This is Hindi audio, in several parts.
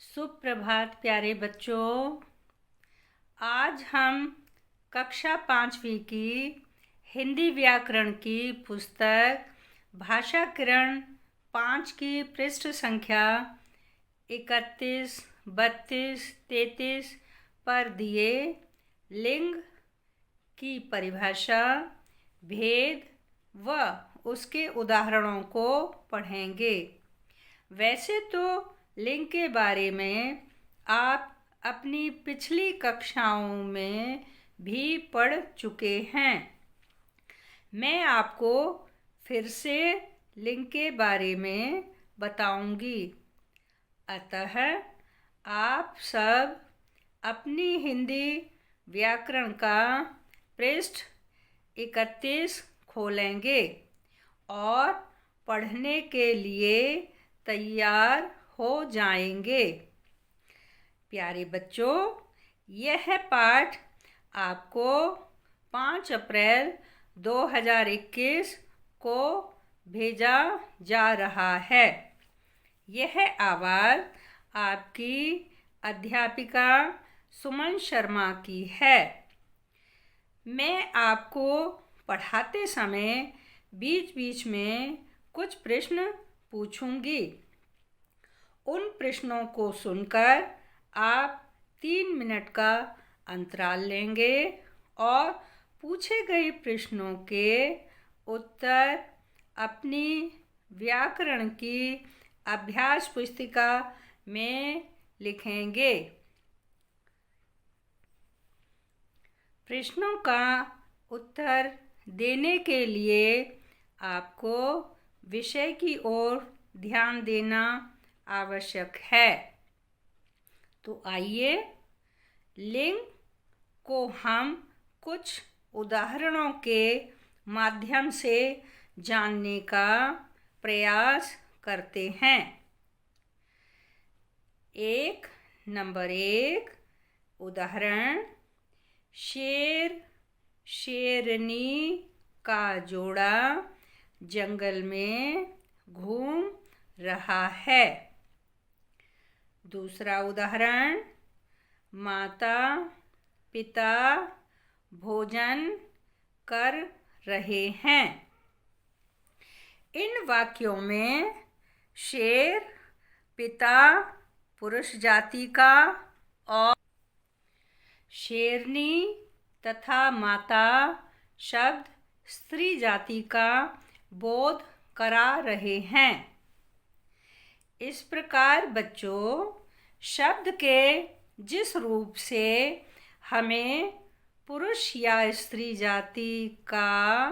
सुप्रभात प्यारे बच्चों। आज हम कक्षा 5वीं की हिंदी व्याकरण की पुस्तक भाषा किरण 5 की पृष्ठ संख्या 31, 32, 33 पर दिए लिंग की परिभाषा, भेद व उसके उदाहरणों को पढ़ेंगे। वैसे तो लिंग के बारे में आप अपनी पिछली कक्षाओं में भी पढ़ चुके हैं। मैं आपको फिर से लिंग के बारे में बताऊंगी। अतः आप सब अपनी हिंदी व्याकरण का पृष्ठ 31 खोलेंगे और पढ़ने के लिए तैयार हो जाएंगे। प्यारे बच्चों, यह पाठ आपको 5 अप्रैल 2021 को भेजा जा रहा है। यह आवाज़ आपकी अध्यापिका सुमन शर्मा की है। मैं आपको पढ़ाते समय बीच बीच में कुछ प्रश्न पूछूंगी। उन प्रश्नों को सुनकर आप 3 मिनट का अंतराल लेंगे और पूछे गए प्रश्नों के उत्तर अपनी व्याकरण की अभ्यास पुस्तिका में लिखेंगे। प्रश्नों का उत्तर देने के लिए आपको विषय की ओर ध्यान देना आवश्यक है। तो आइए लिंग को हम कुछ उदाहरणों के माध्यम से जानने का प्रयास करते हैं। नंबर 1 उदाहरण, शेर शेरनी का जोड़ा जंगल में घूम रहा है। दूसरा उदाहरण, माता पिता भोजन कर रहे हैं। इन वाक्यों में शेर पिता पुरुष जाति का और शेरनी तथा माता शब्द स्त्री जाति का बोध करा रहे हैं। इस प्रकार बच्चों, शब्द के जिस रूप से हमें पुरुष या स्त्री जाति का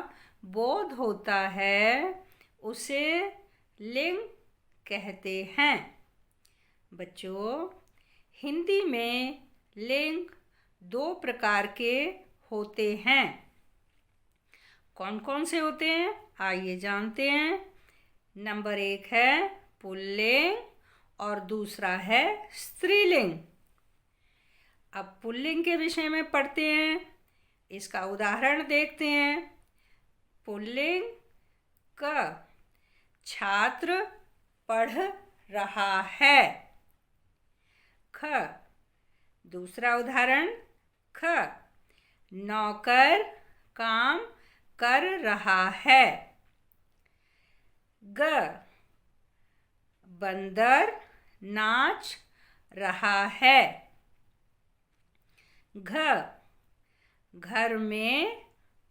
बोध होता है उसे लिंग कहते हैं। बच्चों, हिंदी में लिंग 2 प्रकार के होते हैं। कौन कौन से होते हैं आइए जानते हैं। नंबर 1 है पुल्लिंग और दूसरा है स्त्रीलिंग। अब पुल्लिंग के विषय में पढ़ते हैं। इसका उदाहरण देखते हैं। पुल्लिंग क छात्र पढ़ रहा है। ख दूसरा उदाहरण, ख नौकर काम कर रहा है। ग बंदर नाच रहा है। घ घर में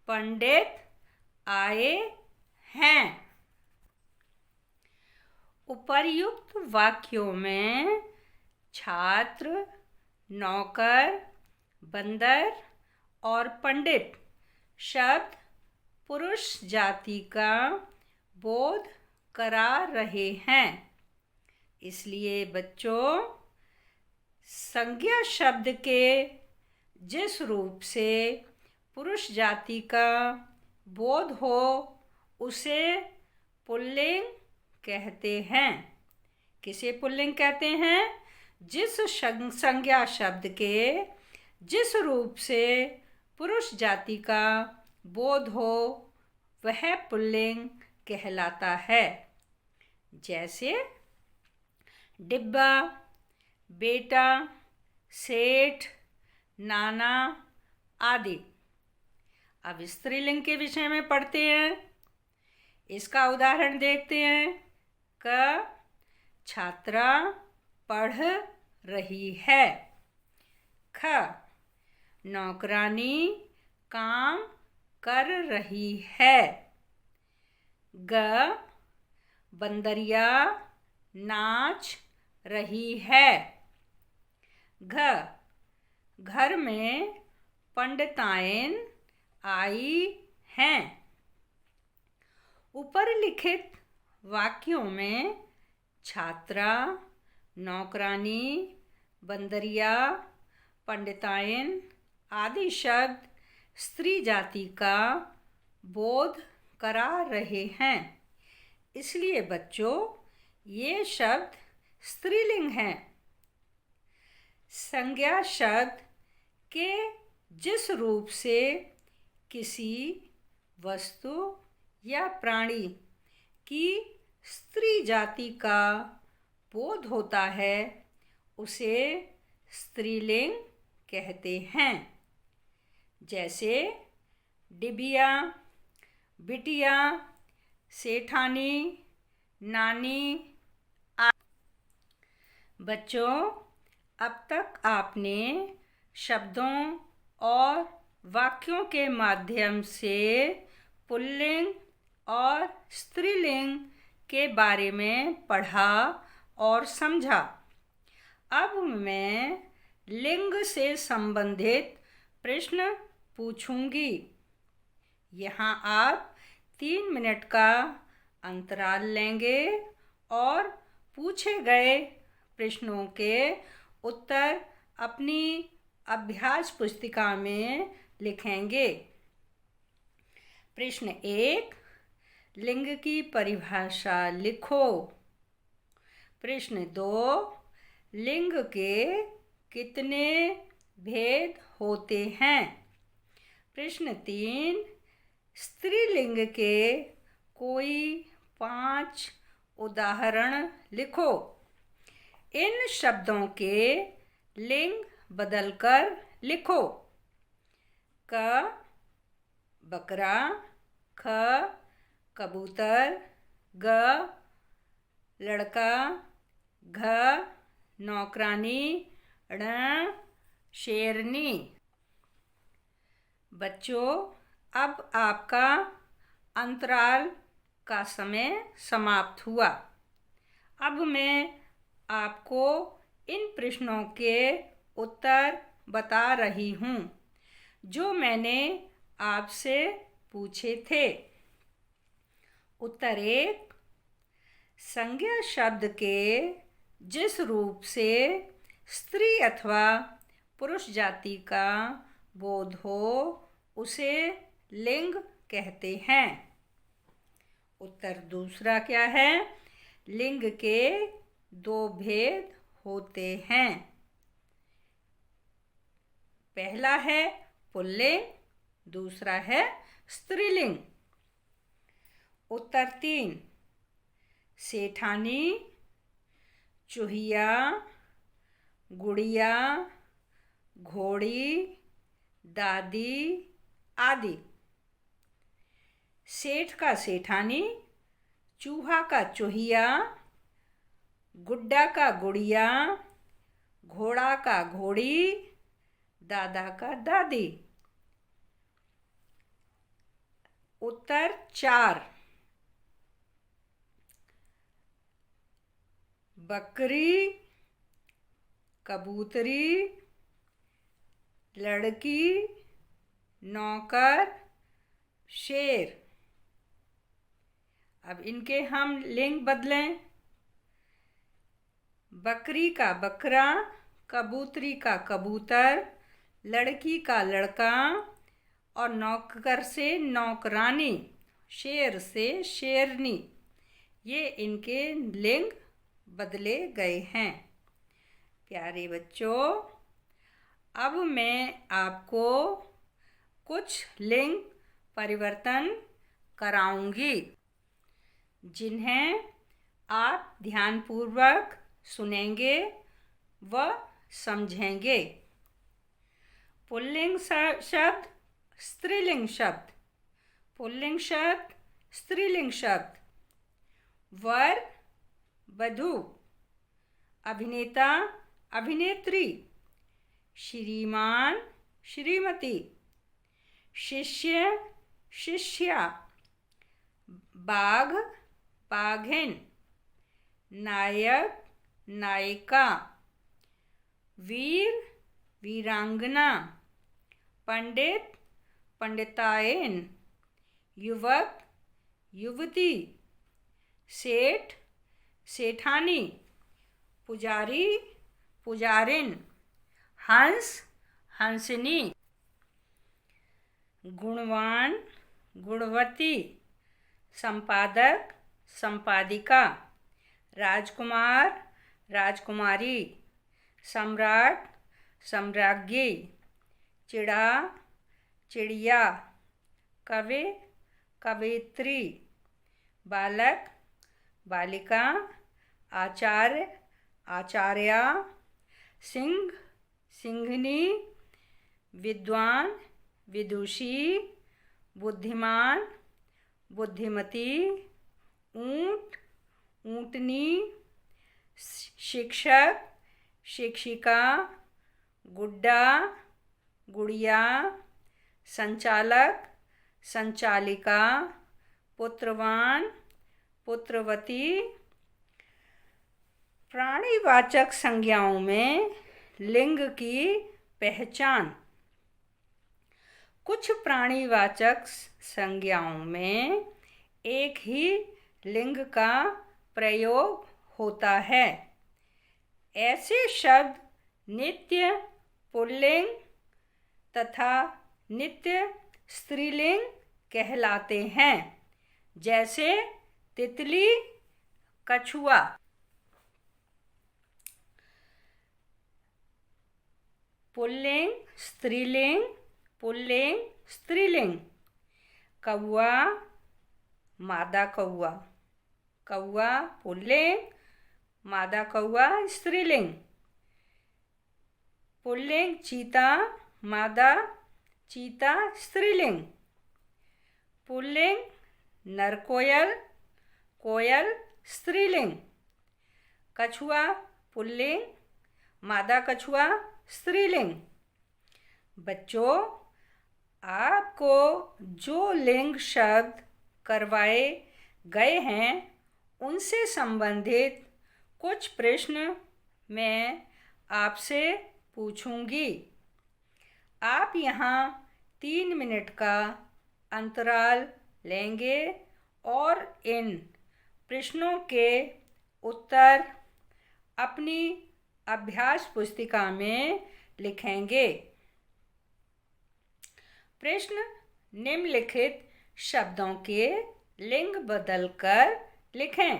पंडित आए हैं। उपर्युक्त वाक्यों में छात्र, नौकर, बंदर और पंडित शब्द पुरुष जाति का बोध करा रहे हैं। इसलिए बच्चों, संज्ञा शब्द के जिस रूप से पुरुष जाति का बोध हो उसे पुल्लिंग कहते हैं। किसे पुल्लिंग कहते हैं? जिस संज्ञा शब्द के जिस रूप से पुरुष जाति का बोध हो वह पुल्लिंग कहलाता है। जैसे डिब्बा, बेटा, सेठ, नाना आदि। अब स्त्रीलिंग के विषय में पढ़ते हैं। इसका उदाहरण देखते हैं। क छात्रा पढ़ रही है। ख नौकरानी काम कर रही है। ग बंदरिया नाच रही है। घ घर में पंडिताइन आई हैं। ऊपर लिखित वाक्यों में छात्रा, नौकरानी, बंदरिया, पंडिताइन आदि शब्द स्त्री जाति का बोध करा रहे हैं। इसलिए बच्चों, ये शब्द स्त्रीलिंग हैं। संज्ञा शब्द के जिस रूप से किसी वस्तु या प्राणी की स्त्री जाति का बोध होता है, उसे स्त्रीलिंग कहते हैं। जैसे डिबिया, बिटिया, सेठानी, नानी आदि। बच्चों, अब तक आपने शब्दों और वाक्यों के माध्यम से पुल्लिंग और स्त्रीलिंग के बारे में पढ़ा और समझा। अब मैं लिंग से संबंधित प्रश्न पूछूंगी। यहाँ आप 3 मिनट का अंतराल लेंगे और पूछे गए प्रश्नों के उत्तर अपनी अभ्यास पुस्तिका में लिखेंगे। प्रश्न 1, लिंग की परिभाषा लिखो। प्रश्न 2, लिंग के कितने भेद होते हैं? प्रश्न 3, स्त्रीलिंग के कोई 5 उदाहरण लिखो। इन शब्दों के लिंग बदलकर लिखो। क बकरा, ख कबूतर, ग लड़का, घ नौकरानी, ण शेरनी। बच्चों, अब आपका अंतराल का समय समाप्त हुआ। अब मैं आपको इन प्रश्नों के उत्तर बता रही हूँ जो मैंने आपसे पूछे थे। उत्तर 1, संज्ञा शब्द के जिस रूप से स्त्री अथवा पुरुष जाति का बोध हो, उसे लिंग कहते हैं। उत्तर दूसरा क्या है? लिंग के 2 भेद होते हैं। पहला है पुल्लिंग, दूसरा है स्त्रीलिंग। उत्तर 3, सेठानी, चूहिया, गुड़िया, घोड़ी, दादी आदि। सेठ का सेठानी, चूहा का चूहिया, गुड्डा का गुड़िया, घोड़ा का घोड़ी, दादा का दादी। उत्तर 4, बकरी, कबूतरी, लड़की, नौकर, शेर। अब इनके हम लिंग बदलें। बकरी का बकरा, कबूतरी का कबूतर, लड़की का लड़का और नौकर से नौकरानी, शेर से शेरनी। ये इनके लिंग बदले गए हैं। प्यारे बच्चों, अब मैं आपको कुछ लिंग परिवर्तन कराऊंगी जिन्हें आप ध्यानपूर्वक सुनेंगे, व समझेंगे। पुल्लिंग शब्द, स्त्रीलिंग शब्द। पुल्लिंग शब्द, स्त्रीलिंग शब्द। वर, वधू। अभिनेता, अभिनेत्री। श्रीमान, श्रीमती। शिष्य, शिष्या। बाघ, बाघिन। नायक, नायिका। वीर, वीरांगना। पंडित, पंडितायन। युवक, युवती। सेठ, सेठानी। पुजारी, पुजारिन। हंस, हंसिनी। गुणवान, गुणवती। संपादक, संपादिका। राजकुमार, राजकुमारी। सम्राट, सम्राज्ञी। चिड़ा, चिड़िया। कवि, कवयित्री। बालक, बालिका। आचार्य, आचार्या। सिंह, सिंहनी। विद्वान, विदुषी। बुद्धिमान, बुद्धिमती। ऊंट, ऊंटनी। शिक्षक, शिक्षिका। गुड्डा, गुड़िया। संचालक, संचालिका। पुत्रवान, पुत्रवती। प्राणीवाचक संज्ञाओं में लिंग की पहचान। कुछ प्राणीवाचक संज्ञाओं में एक ही लिंग का प्रयोग होता है। ऐसे शब्द नित्य पुल्लिंग तथा नित्य स्त्रीलिंग कहलाते हैं, जैसे तितली, कछुआ। पुल्लिंग, स्त्रीलिंग, पुल्लिंग, स्त्रीलिंग। कौआ, मादा कौआ। कौआ पुल्लिंग, मादा कौआ स्त्रीलिंग। पुल्लिंग चीता, मादा चीता स्त्रीलिंग। पुल्लिंग नर कोयल, कोयल स्त्रीलिंग। कछुआ पुल्लिंग, मादा कछुआ स्त्रीलिंग। बच्चों, आपको जो लिंग शब्द करवाए गए हैं उनसे संबंधित कुछ प्रश्न मैं आपसे पूछूंगी। आप यहाँ 3 मिनट का अंतराल लेंगे और इन प्रश्नों के उत्तर अपनी अभ्यास पुस्तिका में लिखेंगे। प्रश्न निम्नलिखित शब्दों के लिंग बदलकर लिखें।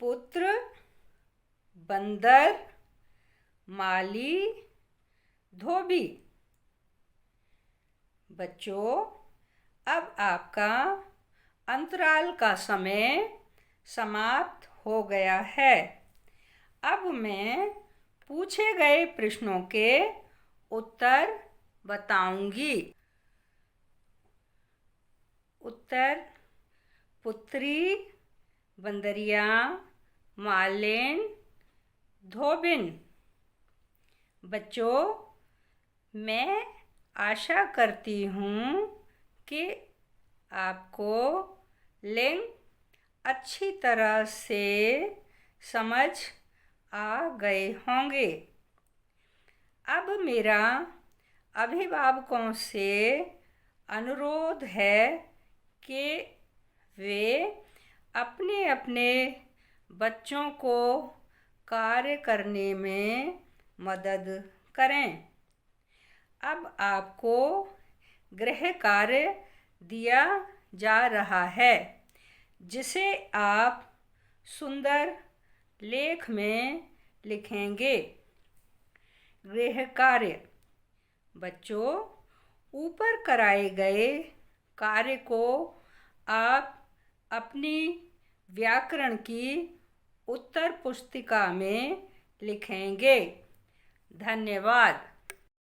पुत्र, बंदर, माली, धोबी। बच्चों, अब आपका अंतराल का समय समाप्त हो गया है। अब मैं पूछे गए प्रश्नों के उत्तर बताऊंगी। उत्तर: पुत्री, बंदरिया, मालिन, धोबिन। बच्चों, मैं आशा करती हूँ कि आपको लिंग अच्छी तरह से समझ आ गए होंगे। अब मेरा अभिभावकों से अनुरोध है कि वे अपने अपने बच्चों को कार्य करने में मदद करें। अब आपको गृह कार्य दिया जा रहा है, जिसे आप सुंदर लेख में लिखेंगे। गृह कार्य: बच्चों, ऊपर कराए गए कार्य को आप अपनी व्याकरण की उत्तर पुस्तिका में लिखेंगे। धन्यवाद।